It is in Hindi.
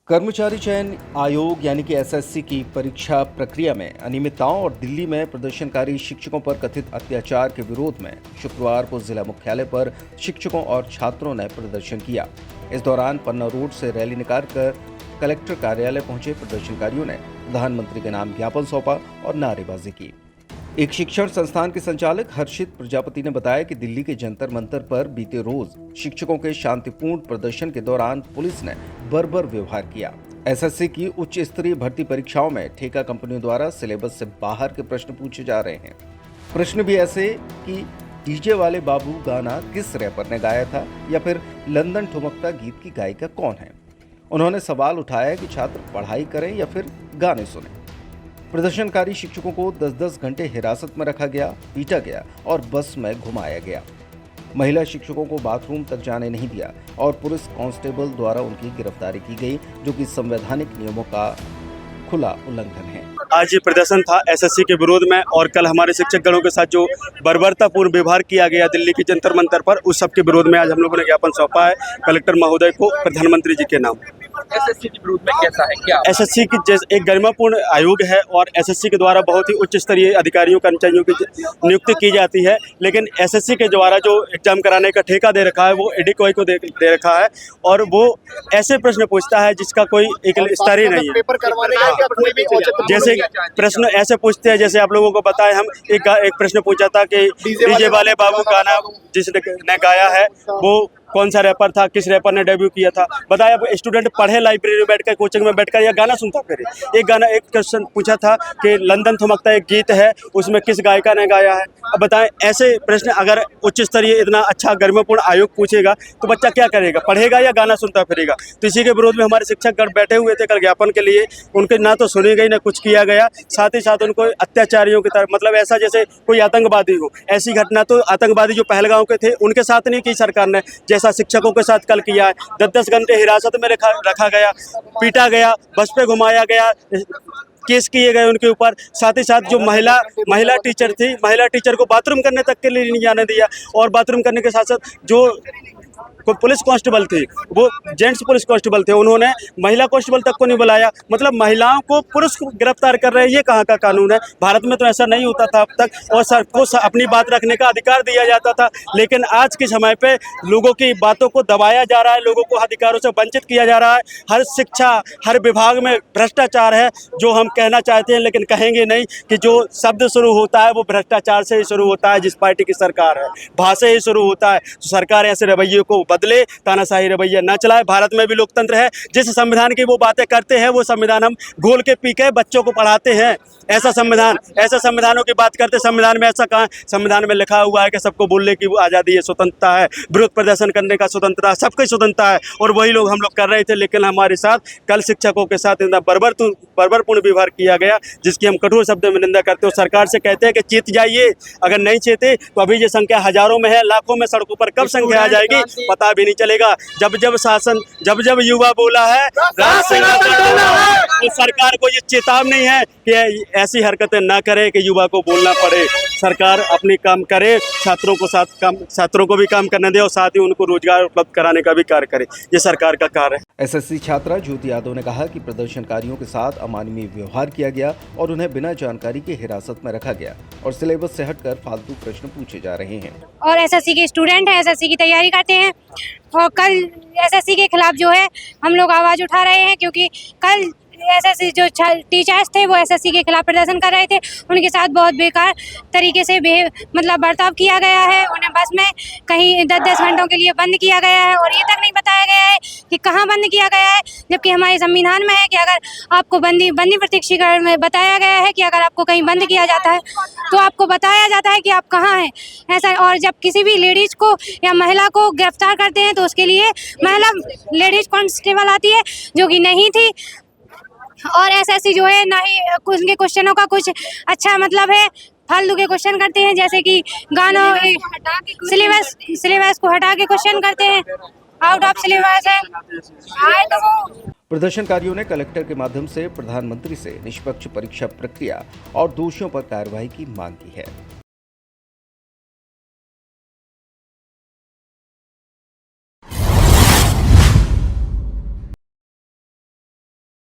कर्मचारी चयन आयोग यानी कि एसएससी की परीक्षा प्रक्रिया में अनियमितताओं और दिल्ली में प्रदर्शनकारी शिक्षकों पर कथित अत्याचार के विरोध में शुक्रवार को जिला मुख्यालय पर शिक्षकों और छात्रों ने प्रदर्शन किया। इस दौरान पन्ना रोड से रैली निकालकर कलेक्टर कार्यालय पहुंचे प्रदर्शनकारियों ने प्रधानमंत्री के नाम ज्ञापन सौंपा और नारेबाजी की। एक शिक्षण संस्थान के संचालक हर्षित प्रजापति ने बताया कि दिल्ली के जंतर मंतर पर बीते रोज शिक्षकों के शांतिपूर्ण प्रदर्शन के दौरान पुलिस ने बर्बर व्यवहार किया। एसएससी की उच्च स्तरीय भर्ती परीक्षाओं में ठेका कंपनियों द्वारा सिलेबस से बाहर के प्रश्न पूछे जा रहे हैं। प्रश्न भी ऐसे कि डीजे वाले बाबू गाना किस रैपर ने गाया था या फिर लंदन ठुमकता गीत की गायिका कौन है। उन्होंने सवाल उठाया कि छात्र पढ़ाई करें या फिर गाने सुनें। प्रदर्शनकारी शिक्षकों को 10-10 घंटे हिरासत में रखा गया, पीटा गया और बस में घुमाया गया। महिला शिक्षकों को बाथरूम तक जाने नहीं दिया और पुलिस कांस्टेबल द्वारा उनकी गिरफ्तारी की गई, जो कि संवैधानिक नियमों का खुला उल्लंघन है। आज ये प्रदर्शन था एसएससी के विरोध में और कल हमारे शिक्षक गणों के साथ जो बर्बरतापूर्ण व्यवहार किया गया दिल्ली के जंतर मंतर पर, उस सब के विरोध में आज हम लोगों ने ज्ञापन सौंपा है कलेक्टर महोदय को प्रधानमंत्री जी के नाम। एसएससी के विरोध में कैसा है क्या? एसएससी की जैसे एक गरिमापूर्ण आयोग है और एसएससी के द्वारा बहुत ही उच्च स्तरीय अधिकारियों कर्मचारियों की नियुक्ति की जाती है, लेकिन एसएससी के द्वारा जो एग्जाम कराने का ठेका दे रखा है वो एडीक्वाई को दे रखा है और वो ऐसे प्रश्न पूछता है जिसका कोई एक स्तर ही नहीं है। जैसे प्रश्न ऐसे पूछते हैं, जैसे आप लोगों को पता है, हम एक प्रश्न पूछा था कि डीजे वाले बाबू गाना जिसने गाया है वो कौन सा रैपर था, किस रैपर ने डेब्यू किया था। बताया स्टूडेंट पढ़े लाइब्रेरी में बैठकर, कोचिंग में बैठकर या गाना सुनता फिरे। एक क्वेश्चन पूछा था कि लंदन ठुमकता एक गीत है, उसमें किस गायिका ने गाया है। अब बताएं, ऐसे प्रश्न अगर उच्च स्तरीय इतना अच्छा गरिमापूर्ण आयोग पूछेगा तो बच्चा क्या करेगा, पढ़ेगा या गाना सुनता फिरेगा। तो इसी के विरोध में हमारे शिक्षक गण बैठे हुए थे कल ज्ञापन के लिए। उनके ना तो सुनी गई ना कुछ किया गया, साथ ही साथ उनको अत्याचारियों की तरह, मतलब ऐसा जैसे कोई आतंकवादी हो। ऐसी घटना तो आतंकवादी जो पहलगांव के थे उनके साथ नहीं की सरकार ने, जैसा शिक्षकों के साथ कल किया है। 10-10 घंटे हिरासत में रखा गया, पीटा गया, बस पे घुमाया गया, केस किए गए उनके ऊपर। साथ ही साथ जो महिला टीचर थी, महिला टीचर को बाथरूम करने तक के लिए नहीं जाने दिया और बाथरूम करने के साथ साथ जो पुलिस कांस्टेबल थे, वो जेंट्स पुलिस कांस्टेबल थे, उन्होंने महिला कांस्टेबल तक को नहीं बुलाया। मतलब महिलाओं को पुरुष गिरफ्तार कर रहे हैं, ये कहाँ का कानून है? भारत में तो ऐसा नहीं होता था अब तक और सबको अपनी बात रखने का अधिकार दिया जाता था, लेकिन आज के समय पे लोगों की बातों को दबाया जा रहा है, लोगों को अधिकारों से वंचित किया जा रहा है। हर शिक्षा, हर विभाग में भ्रष्टाचार है, जो हम कहना चाहते हैं लेकिन कहेंगे नहीं कि जो शब्द शुरू होता है वो भ्रष्टाचार से ही शुरू होता है। जिस पार्टी की सरकार है वहाँ से ही शुरू होता है। तो सरकार ऐसे रवैये को बदले, तानाशाही रवैया न चलाए। भारत में भी लोकतंत्र है, जिस संविधान की वो बातें करते हैं वो संविधान हम घोल के पी के बच्चों को पढ़ाते हैं। ऐसा संविधानों की बात करते, संविधान में ऐसा कहाँ? संविधान में लिखा हुआ है कि सबको बोलने की आज़ादी है, स्वतंत्रता है, विरोध प्रदर्शन करने का स्वतंत्रता, सबकी स्वतंत्रता है और वही लोग हम लोग कर रहे थे। लेकिन हमारे साथ कल शिक्षकों के साथ इतना बर्बरपूर्ण व्यवहार किया गया, जिसकी हम कठोर शब्दों में निंदा करते हैं। सरकार से कहते हैं कि चेत जाइए, अगर नहीं चेते तो अभी ये संख्या हजारों में है, लाखों में सड़कों पर कब संख्या आ जाएगी पता भी नहीं चलेगा। जब युवा बोला है तो सरकार को ये चेतावनी है कि ऐसी हरकतें ना करे कि युवा को बोलना पड़े। सरकार अपनी काम करे, छात्रों को भी काम करने दे और साथ ही उनको रोजगार उपलब्ध कराने का भी कार्य करे। ये सरकार का कार्य है। एसएससी छात्रा ज्योति यादव ने कहा कि प्रदर्शनकारियों के साथ अमानवीय व्यवहार किया गया और उन्हें बिना जानकारी के हिरासत में रखा गया और सिलेबस से हटकर फालतू प्रश्न पूछे जा रहे हैं। और एसएससी के स्टूडेंट हैं, एसएससी की तैयारी करते हैं और कल एसएससी के खिलाफ जो है हम लोग आवाज उठा रहे हैं, क्योंकि कल एसएससी जो टीचर्स थे वो एसएससी के खिलाफ प्रदर्शन कर रहे थे। उनके साथ बहुत बेकार तरीके से मतलब बर्ताव किया गया है। उन्हें बस में कहीं 10-10 घंटों के लिए बंद किया गया है और ये तक नहीं बताया गया है कि कहाँ बंद किया गया है, जबकि हमारे संविधान में है कि अगर आपको बंदी प्रत्यक्षीकरण में बताया गया है कि अगर आपको कहीं बंद किया जाता है तो आपको बताया जाता है कि आप कहाँ हैं, ऐसा। और जब किसी भी लेडीज को या महिला को गिरफ्तार करते हैं तो उसके लिए महिला लेडीज कांस्टेबल आती है, जो कि नहीं थी। और एसएससी जो है ना ही उनके क्वेश्चनों का कुछ अच्छा मतलब है, फालतू के क्वेश्चन करते हैं, जैसे कि गानों सिलेबस को हटा के क्वेश्चन करते हैं, आउट ऑफ सिलेबस है। प्रदर्शनकारियों ने कलेक्टर के माध्यम से प्रधानमंत्री से निष्पक्ष परीक्षा प्रक्रिया और दोषियों पर कार्रवाई की मांग की है।